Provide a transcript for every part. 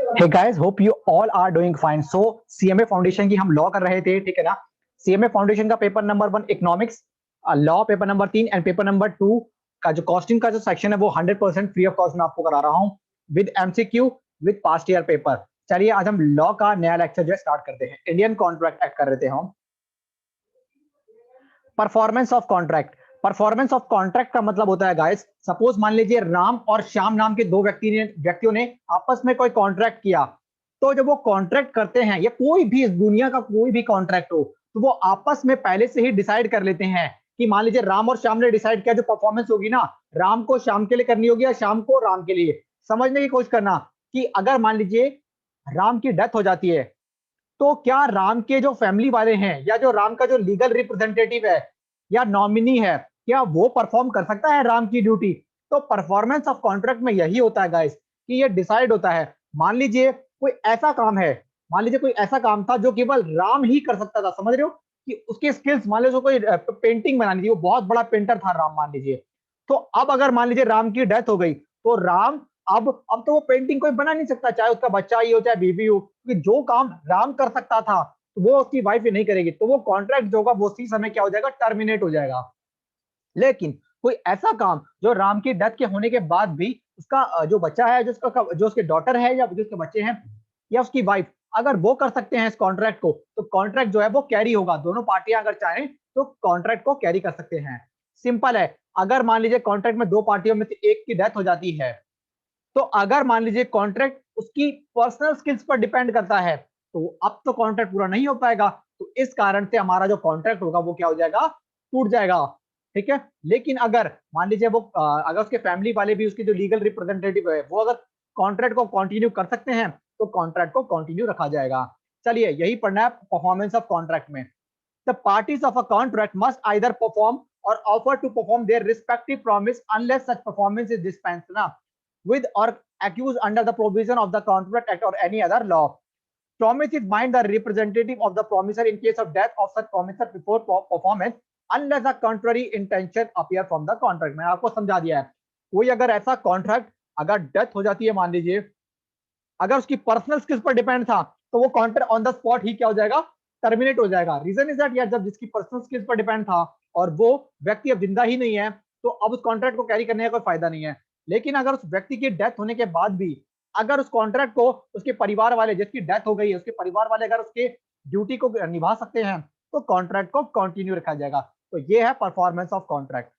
Hey guys, hope you all are doing fine. So CMA foundation की हम law कर रहे थे, ठीक है ना। सीएमए फाउंडेशन का paper number 1 economics law, paper number 3 and paper number 2 का जो कॉस्टिंग का जो सेक्शन है वो 100% फ्री ऑफ कॉस्ट में आपको करा रहा हूँ, with MCQ, with past year paper. चलिए आज हम लॉ का नया लेक्चर जो है स्टार्ट करते हैं। इंडियन कॉन्ट्रैक्ट एक्ट कर रहे थे हम। Performance of contract. Performance of contract का मतलब होता है गाइस, सपोज मान लीजिए राम और श्याम नाम के दो व्यक्तियों ने आपस में कोई कॉन्ट्रैक्ट किया। तो जब वो कॉन्ट्रैक्ट करते हैं या कोई भी इस दुनिया का कोई भी कॉन्ट्रैक्ट हो, तो वो आपस में पहले से ही डिसाइड कर लेते हैं कि मान लीजिए राम और श्याम ने डिसाइड किया जो परफॉर्मेंस होगी ना, राम को श्याम के लिए करनी होगी या श्याम को राम के लिए। समझने की कोशिश करना कि अगर मान लीजिए राम की डेथ हो जाती है, तो क्या राम के जो फैमिली वाले हैं या जो राम का जो लीगल रिप्रेजेंटेटिव है या नॉमिनी है, क्या वो परफॉर्म कर सकता है राम की ड्यूटी? तो परफॉर्मेंस ऑफ कॉन्ट्रैक्ट में यही होता है गाइस कि ये डिसाइड होता है। मान लीजिए कोई ऐसा काम है, मान लीजिए कोई ऐसा काम था जो केवल राम ही कर सकता था, समझ रहे हो कि उसके स्किल्स, मान लीजिए कोई पेंटिंग बनानी थी, वो बहुत बड़ा पेंटर था राम मान लीजिए। तो अब अगर मान लीजिए राम की डेथ हो गई, तो राम अब तो वो पेंटिंग कोई बना नहीं सकता, चाहे उसका बच्चा ही हो चाहे बीवी हो, क्योंकि जो काम राम कर सकता था तो वो उसकी वाइफ ही नहीं करेगी, तो वो कॉन्ट्रैक्ट जो होगा वो उसी समय क्या हो जाएगा, टर्मिनेट हो जाएगा। लेकिन कोई ऐसा काम जो राम की डेथ के होने के बाद भी उसका जो बच्चा है, जो उसके डॉटर है या जो उसके बच्चे हैं या उसकी वाइफ, अगर वो कर सकते हैं इस कॉन्ट्रैक्ट को, तो कॉन्ट्रैक्ट जो है वो कैरी होगा। दोनों पार्टियां अगर चाहें तो कॉन्ट्रैक्ट को कैरी कर सकते हैं। सिंपल है। अगर मान लीजिए कॉन्ट्रैक्ट में दो पार्टियों में से एक की डेथ हो जाती है, तो अगर मान लीजिए कॉन्ट्रैक्ट उसकी पर्सनल स्किल्स पर डिपेंड करता है, तो अब तो कॉन्ट्रैक्ट पूरा नहीं हो पाएगा। तो इस कारण से हमारा जो कॉन्ट्रैक्ट होगा वो क्या हो जाएगा, टूट जाएगा। ठीक है। लेकिन अगर मान लीजिए वो अगर उसके फैमिली वाले भी, उसके जो लीगल रिप्रेजेंटेटिव है, वो अगर कॉन्ट्रैक्ट को कंटिन्यू कर सकते हैं, तो कॉन्ट्रैक्ट को कंटिन्यू रखा जाएगा। चलिए यही पढ़ना है परफॉर्मेंस ऑफ कॉन्ट्रैक्ट में। The parties of a contract must either perform or offer to perform their respective promise unless such performance is dispensed na, with or accused under the provision of the Contract Act or any other law. Promise is bind the representative of the promisor in case of death of such promisor before performance unless a contrary intention appear from the contract. मैंने आपको समझा दिया है। कोई अगर ऐसा contract, अगर death हो जाती है मान लीजिए, अगर उसकी पर्सनल स्किल्स पर डिपेंड था, तो वो कॉन्ट्रैक्ट ऑन द स्पॉट ही क्या हो जाएगा, टर्मिनेट हो जाएगा। रीजन इज दैट यार, जब जिसकी पर्सनल स्किल्स पर डिपेंड था और वो व्यक्ति अब जिंदा ही नहीं है, तो अब उस कॉन्ट्रैक्ट को कैरी करने का कोई फायदा नहीं है। लेकिन अगर उस व्यक्ति की डेथ होने के बाद भी अगर उस कॉन्ट्रैक्ट को उसके परिवार वाले, जिसकी डेथ हो गई है उसके परिवार वाले अगर उसके ड्यूटी को निभा सकते हैं, तो कॉन्ट्रैक्ट को कंटिन्यू रखा जाएगा। तो ये है performance of contract.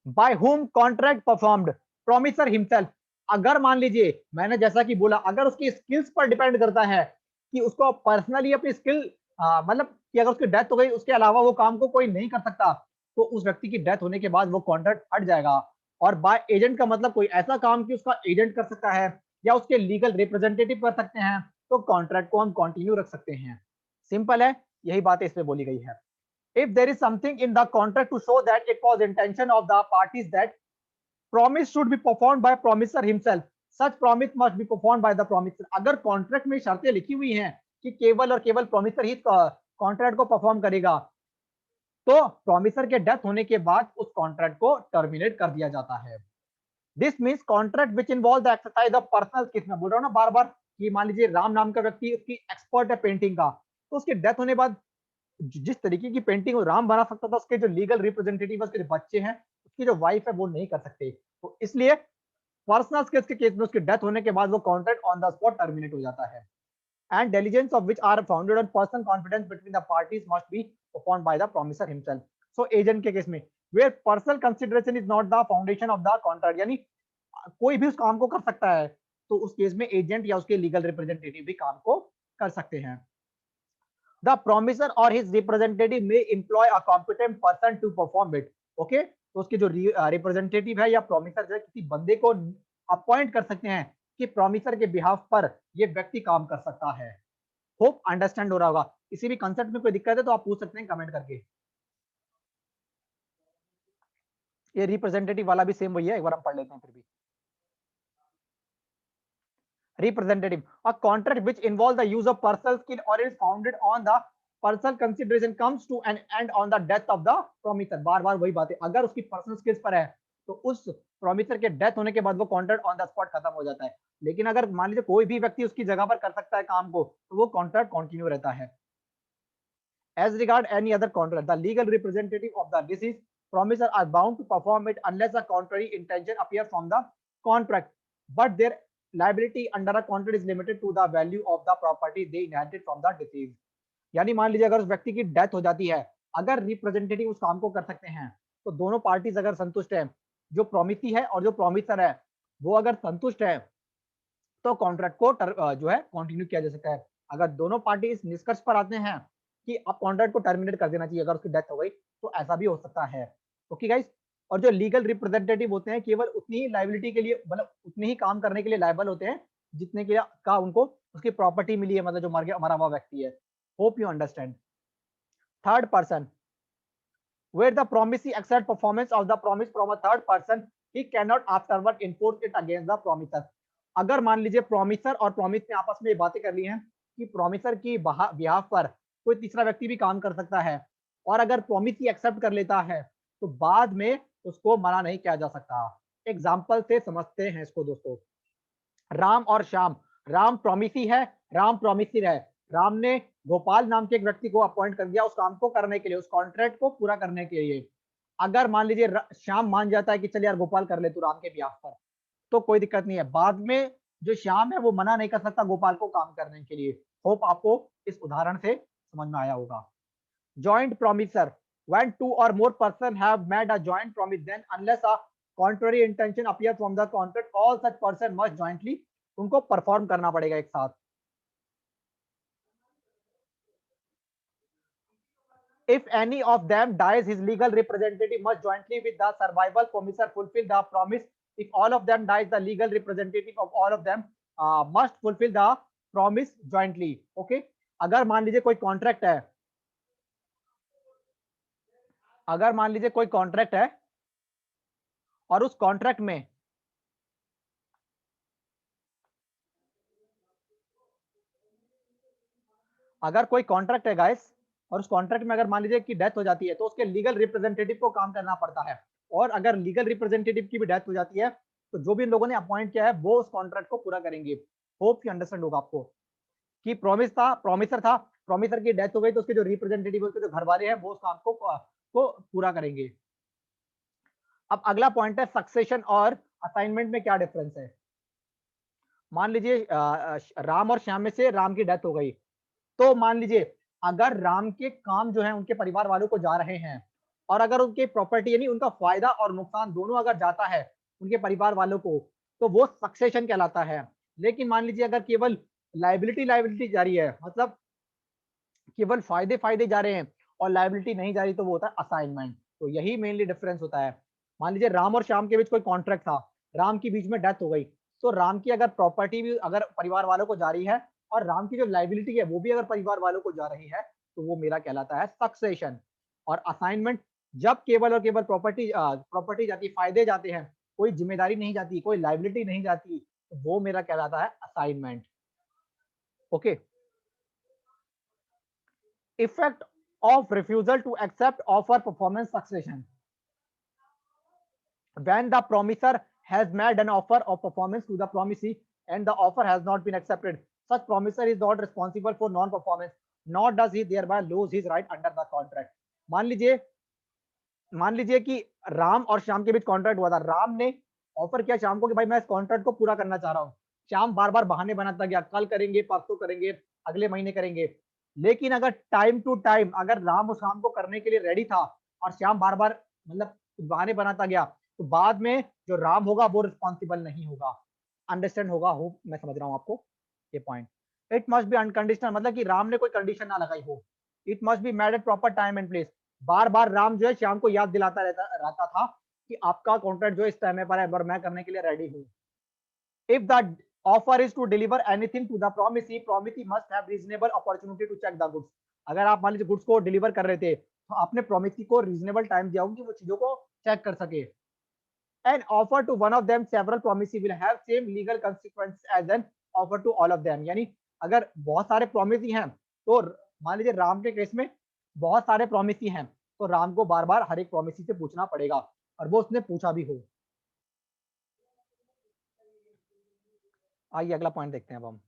By whom contract performed, promisor himself. अगर मान लीजिए मैंने जैसा कि बोला, अगर उसकी स्किल्स पर डिपेंड करता है कि उसको पर्सनली अपनी स्किल, मतलब कि अगर उसकी डेथ हो गई उसके अलावा वो काम को कोई नहीं कर सकता, तो उस व्यक्ति की डेथ होने के बाद वो कॉन्ट्रैक्ट हट जाएगा। और बाय एजेंट का मतलब कोई ऐसा काम कि उसका एजेंट कर सकता है या उसके लीगल रिप्रेजेंटेटिव कर सकते हैं, तो कॉन्ट्रैक्ट को हम कंटिन्यू रख सकते हैं। सिंपल है, यही बात इसमें बोली गई है। If there is something in the contract to show that it was intention of the parties that promise should be performed by promiser himself, such promise must be performed by the promiser. अगर contract में शर्तें लिखी हुई हैं कि केवल और केवल प्रोमिसर ही कॉन्ट्रैक्ट को परफॉर्म करेगा, तो प्रोमिसर के डेथ होने के बाद उस कॉन्ट्रैक्ट को टर्मिनेट कर दिया जाता है। This means contract which involve the exercise of personal skills. में बोल रहा हूँ ना बार बार कि मान लीजिए राम नाम का व्यक्ति उसकी एक्सपर्ट है पेंटिंग का, तो उसकी डेथ होने बाद जिस तरीके की पेंटिंग वो राम बना सकता था, उसके जो लीगल रिप्रेजेंटेटिव है, उसके जो बच्चे हैं, उसकी जो वाइफ है, वो नहीं कर सकते। तो इसलिए पर्सनल केस के केस में उसकी डेथ होने के बाद वो contract on the spot terminate हो जाता है। And diligence of which are founded on personal confidence between the parties must be performed by the promisor himself. So agent के केस में where personal consideration is not the foundation of the contract, यानी कोई भी उस काम को कर सकता है, तो उस केस में एजेंट या उसके लीगल रिप्रेजेंटेटिव भी काम को कर सकते हैं। The promisor or his representative may employ a competent person to perform it. Okay? तो उसके जो रिप्रेजेंटेटिव है या प्रोमिसर जो है, किसी बंदे को अपॉइंट कर सकते हैं कि प्रोमिसर के बिहाफ पर ये व्यक्ति काम कर सकता है। होप अंडरस्टैंड हो रहा होगा। किसी भी कंसेप्ट में कोई दिक्कत है तो आप पूछ सकते हैं कमेंट करके। ये रिप्रेजेंटेटिव वाला भी सेम वही है, एक बार हम पढ़ लेते हैं फिर भी। Representative, a contract which involves the use of personal skill or is founded on the personal consideration comes to an end on the death of the promiser। बार बार वही बात है, अगर उसकी पर्सनल स्किल्स पर है तो उस प्रोमिसर के डेथ होने के बाद वो कॉन्ट्रैक्ट ऑन द स्पॉट खत्म हो जाता है। लेकिन अगर मान लीजिए कोई भी व्यक्ति उसकी जगह पर कर सकता है काम को, तो वो कॉन्ट्रैक्ट कंटिन्यू रहता है। As regard any other contract, the legal representative of the deceased promisor are bound to perform it unless a contrary intention appears from the contract. But their liability under a contract is limited to the value of the property they inherited from the deceased. यानी मान लीजिए अगर उस व्यक्ति की death हो जाती है, अगर रिप्रेजेंटेटिव उस काम को कर सकते हैं, तो दोनों पार्टीज अगर संतुष्ट है, जो प्रोमिसी है और जो प्रोमिसर है, वो अगर संतुष्ट है, तो कॉन्ट्रैक्ट को जो है कंटिन्यू किया जा सकता है। अगर दोनों पार्टी इस निष्कर्ष पर आते हैं कि अब कॉन्ट्रैक्ट को टर्मिनेट कर देना चाहिए अगर उसकी डेथ हो गई, तो ऐसा भी हो सकता है। ओके गाइस, और जो लीगल रिप्रेजेंटेटिव होते हैं केवल उतनी ही लाइबिलिटी के लिए, मतलब उतने ही काम करने के लिए लायबल होते हैं जितने के का उनको उसकी प्रॉपर्टी मिली है, मतलब जो मरा हुआ व्यक्ति है। Hope you understand. Third person, where the promisee accept performance of the promise from a third person, he cannot afterward enforce it against the promiser. अगर मान लीजिए प्रोमिसर और प्रोमिस ने आपस में बातें कर ली हैं कि प्रोमिसर की बिहाफ पर कोई तीसरा व्यक्ति भी काम कर सकता है, और अगर प्रोमिस ही एक्सेप्ट कर लेता है, तो बाद में उसको मना नहीं किया जा सकता। एग्जाम्पल से समझते हैं इसको दोस्तों। राम और श्याम, राम प्रोमिसी है, राम प्रोमिसर है। राम ने गोपाल नाम के एक व्यक्ति को अपॉइंट कर दिया उस काम को करने के लिए, उस कॉन्ट्रैक्ट को पूरा करने के लिए। अगर मान लीजिए श्याम मान जाता है कि चल यार गोपाल कर ले तू राम के बिहाफ पर, तो कोई दिक्कत नहीं है। बाद में जो श्याम है वो मना नहीं कर सकता गोपाल को काम करने के लिए। होप आपको इस उदाहरण से समझ में आया होगा। Joint promisor, when two or more person have made a joint promise, then unless a contrary intention appears from the contract, all such person must jointly, उनको परफॉर्म करना पड़ेगा एक साथ। If any of them dies, his legal representative must jointly with the survival promisor fulfill the promise. If all of them dies, the legal representative of all of them must fulfill the promise jointly. Okay? अगर मान लीजिए कोई contract है, अगर मान लीजिए कोई contract है और उस कॉन्ट्रैक्ट में अगर कोई कॉन्ट्रैक्ट है गाइस, और उस कॉन्ट्रैक्ट में अगर मान लीजिए कि डेथ हो जाती है, तो उसके लीगल रिप्रेजेंटेटिव को काम करना पड़ता है। और अगर लीगल रिप्रेजेंटेटिव की भी डेथ हो जाती है, तो जो भी इन लोगों ने अपॉइंट किया है वो उस कॉन्ट्रैक्ट को पूरा करेंगे। होप कि अंडरस्टैंड होगा आपको कि प्रोमिसर था, प्रोमिसर की डेथ हो गई, तो उसके जो रिप्रेजेंटेटिव, उसके जो घर वाले हैं, वो उस काम को पूरा करेंगे। अब अगला पॉइंट है सक्सेशन और असाइनमेंट में क्या डिफरेंस है। मान लीजिए राम और श्याम में से राम की डेथ हो गई, तो मान लीजिए अगर राम के काम जो है उनके परिवार वालों को जा रहे हैं, और अगर उनके प्रॉपर्टी यानी उनका फायदा और नुकसान दोनों अगर जाता है उनके परिवार वालों को, तो वो सक्सेशन कहलाता है। लेकिन मान लीजिए अगर केवल लाइबिलिटी जा रही है, मतलब केवल फायदे जा रहे हैं और लाइबिलिटी नहीं जा रही, तो वो होता है असाइनमेंट। तो यही मेनली डिफरेंस होता है। मान लीजिए राम और श्याम के बीच कोई कॉन्ट्रैक्ट था, राम की बीच में डेथ हो गई, तो राम की अगर प्रॉपर्टी भी अगर परिवार वालों को जा रही है और राम की जो लाइबिलिटी है वो भी अगर परिवार वालों को जा रही है, तो वो मेरा कहलाता है सक्सेशन। और असाइनमेंट जब केवल और केवल प्रॉपर्टी जाती है, फायदे जाते हैं, कोई जिम्मेदारी नहीं जाती, कोई लाइबिलिटी नहीं जाती, तो वो मेरा कहलाता है assignment. Okay. Effect of refusal to accept offer performance succession. When the promiser has made an offer of performance to the promisee and the offer has not been accepted, such promiser is not responsible for non-performance, nor does he thereby lose his right under the contract. मान लीजिए कि राम और श्याम के बीच contract हुआ था। राम ने offer किया श्याम को कि भाई मैं इस कॉन्ट्रैक्ट को पूरा करना चाह रहा हूँ। श्याम बार बार बहाने बनाता गया, कल करेंगे, परसों करेंगे, अगले महीने करेंगे। लेकिन अगर टाइम टू टाइम अगर राम उस काम को करने के लिए रेडी था और श्याम बार बार मतलब बहाने बनाता गया, तो बाद में जो राम होगा वो रिस्पॉन्सिबल नहीं होगा। अंडरस्टैंड होगा, होप मैं समझ रहा हूँ आपको ये point. It must be unconditional, मतलब कि राम ने कोई कंडीशन ना लगाई हो। It must be made at proper time and place. बार बार राम जो है श्याम को याद दिलाता रहता था कि आपका कॉन्ट्रैक्ट जो इस टाइम पर है और मैं करने के लिए रेडी हूँ। If the offer is to deliver anything to the promisee must have reasonable opportunity to check the goods. अगर आप मान लीजिए गुड्स को डिलीवर कर रहे थे, तो आपने प्रोमिसी को रीजनेबल टाइम दिया होगा कि वो चीजों को चेक कर सके। An offer to one of them several promisee will have same legal consequences as an offer to all of them. यानी अगर बहुत सारे प्रोमिसी हैं, तो मान लीजिए राम के केस में बहुत सारे प्रोमिसी हैं, तो राम को बार बार हर एक प्रोमिसी से पूछना पड़ेगा, और वो उसने पूछा भी हो। आइए अगला पॉइंट देखते हैं अब हम।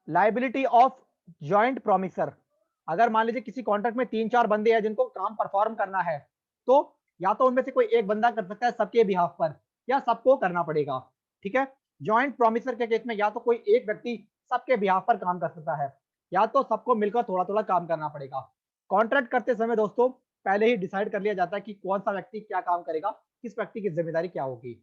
Liability of joint promisor. अगर मान लीजिए किसी कॉन्ट्रैक्ट में 3-4 बंदे हैं जिनको काम परफॉर्म करना है, तो या तो उनमें से कोई एक बंदा कर सकता है सबके बिहाफ पर, या सबको करना पड़ेगा। ठीक है, जॉइंट प्रोमिसर के केस में या तो कोई एक व्यक्ति सबके बिहाफ पर काम कर सकता है, या तो सबको मिलकर थोड़ा थोड़ा काम करना पड़ेगा। कॉन्ट्रैक्ट करते समय दोस्तों पहले ही डिसाइड कर लिया जाता है कि कौन सा व्यक्ति क्या काम करेगा, किस व्यक्ति की जिम्मेदारी क्या होगी।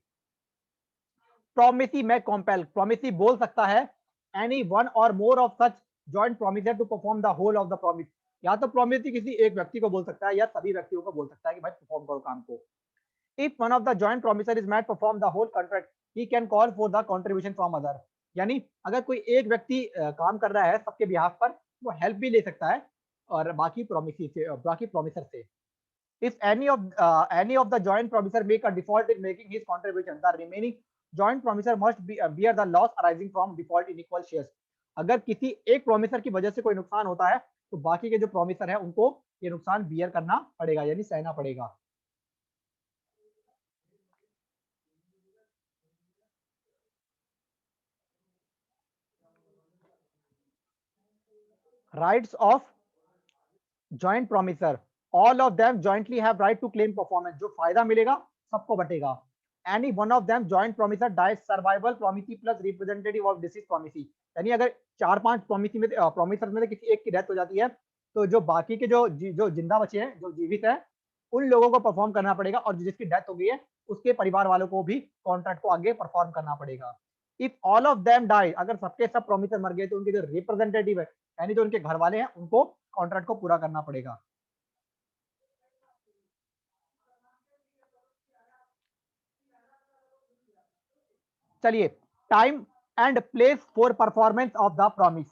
प्रोमिसी में कॉम्पेल, प्रोमिसी बोल सकता है any one or more of such joint promisor to perform the whole of the promise. या तो प्रोमिसी किसी एक व्यक्ति को बोल सकता है या सभी व्यक्तियों को बोल सकता है कि भाई परफॉर्म करो काम को। If one of the joint promisor is made perform the whole contract, he can call for the contribution from other. यानी अगर कोई एक व्यक्ति काम कर रहा है सबके बिहाफ पर, वो हेल्प भी ले सकता है और बाकी प्रोमिसी से, बाकी प्रोमिसर से। If any of the joint promisor make a default in making his contribution, the remaining joint promisor must bear the loss arising from default in equal shares. अगर किसी एक प्रोमिसर की वजह से कोई नुकसान होता है, तो बाकी के जो प्रोमिसर है उनको ये नुकसान बियर करना पड़ेगा, यानी सहना पड़ेगा। Rights of joint promisor, all of them jointly have right to claim performance. जो फायदा मिलेगा सबको बटेगा। Any one of them joint promisor dies survival promisee plus representative of deceased promisee. यानी अगर 4-5 प्रोमिसी में प्रोमिसर में से किसी एक की डेथ हो जाती है, तो जो बाकी के जो जिंदा बचे हैं, जो जीवित है, उन लोगों को परफॉर्म करना पड़ेगा, और जिसकी डेथ हो गई है उसके परिवार वालों को भी कॉन्ट्रैक्ट को आगे परफॉर्म करना पड़ेगा। If all of them die, अगर सबके सब प्रोमिसर मर गए, तो उनके जो रिप्रेजेंटेटिव है, यानी जो उनके घर वाले हैं, उनको कॉन्ट्रैक्ट को पूरा करना पड़ेगा। चलिए, time and place for performance of the promise,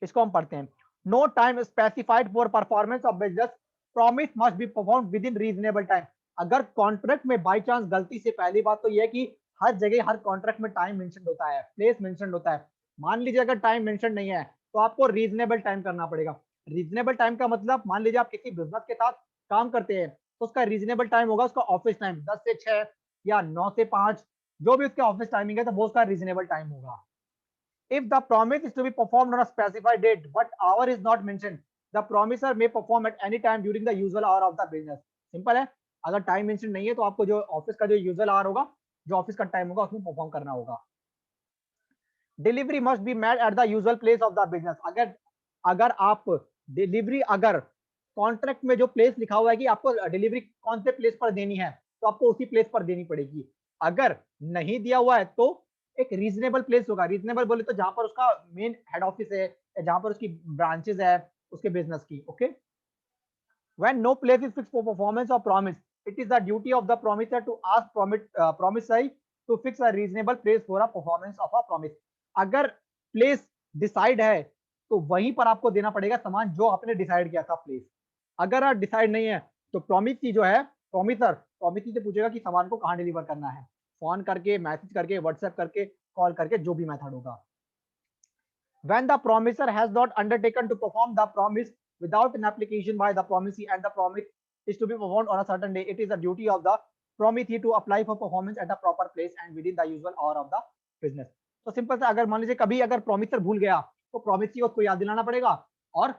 इसको हम पढ़ते हैं। No time specified for performance of business, promise must be perform within reasonable time. अगर कॉन्ट्रैक्ट में बाई चांस गलती से, पहली बात तो यह है कि हर जगह हर कॉन्ट्रैक्ट में टाइम मेंशन होता है, प्लेस मेंशन होता है। मान लीजिए अगर टाइम मेंशन नहीं है, तो आपको रीजनेबल टाइम करना पड़ेगा। रीजनेबल टाइम का मतलब, मान लीजिए आप किसी बिजनेस के साथ काम करते हैं, तो उसका रीजनेबल टाइम होगा उसका ऑफिस टाइम 10 से 6 या 9 से 5, जो भी उसका ऑफिस टाइमिंग है, तो वो उसका रीजनेबल टाइम होगा। If the promise is to be performed on a specified date, but hour is not mentioned, the promiser may perform at any time during the usual hour of the business. Simple है, अगर time mention नहीं है तो आपको जो office का जो usual our होगा, जो ऑफिस का टाइम होगा, उसमें परफॉर्म करना होगा। Delivery must be made at the usual place of the business. अगर अगर आप डिलीवरी, अगर कॉन्ट्रैक्ट में जो प्लेस लिखा हुआ है कि आपको डिलीवरी कौन से प्लेस पर देनी है, तो आपको उसी प्लेस पर देनी पड़ेगी। अगर नहीं दिया हुआ है तो एक रीजनेबल प्लेस होगा। रीजनेबल बोले तो जहां पर उसका मेन हेड ऑफिस है, या जहां पर उसकी ब्रांचेस है उसके बिजनेस की। Okay, when no place is fixed for performance or promise, it is the duty of the promiser to ask promisee to fix a reasonable place for a performance of a promise. अगर place decide है, तो वहीं पर आपको देना पड़ेगा सामान जो आपने डिसाइड किया था प्लेस। अगर आप डिसाइड नहीं है, तो प्रोमिसी जो है, प्रोमिसर प्रोमिसी से पूछेगा कि सामान को कहाँ डिलीवर करना है, फोन करके, मैसेज करके, व्हाट्सएप करके, कॉल करके, जो भी मेथड होगा। When the promiser has not undertaken to perform the promise without an application by the promisee, and the promise is to be performed on a certain day, it is the duty of the promisee to apply for performance at a proper place and within the usual hour of the business. तो simple सा, अगर मान लीजिए कभी अगर promisor भूल गया, तो प्रोमिसी को उसको याद दिलाना पड़ेगा, और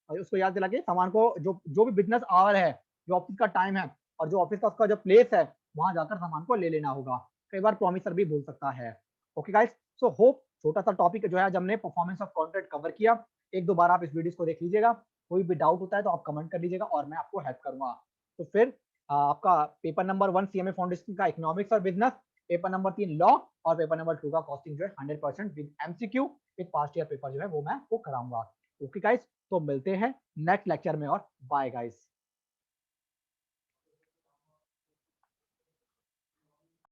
उसको याद दिला के सामान को, जो जो भी बिजनेस आवर है, जो ऑफिस का टाइम है, और जो ऑफिस का उसका जो प्लेस है, वहां जाकर सामान को ले लेना होगा। कई बार प्रोमिसर भी भूल सकता है। ओके गाइस, सो होप छोटा सा टॉपिक जो है आज हमने परफॉर्मेंस ऑफ कॉन्ट्रैक्ट कवर किया। एक दो बार आप इस वीडियो को देख लीजिएगा, कोई भी डाउट होता है तो आप कमेंट कर लीजिएगा और मैं आपको हेल्प करूंगा। तो फिर आपका पेपर नंबर 1 सीएमए फाउंडेशन का इकोनॉमिक्स और बिजनेस, पेपर नंबर 3 लॉ, और पेपर नंबर 2 का कॉस्टिंग जो है 100% with MCQ with past year paper जो है वो मैं आपको कराऊंगा। ओके गाइस, तो मिलते हैं नेक्स्ट लेक्चर में, और बाय गाइस।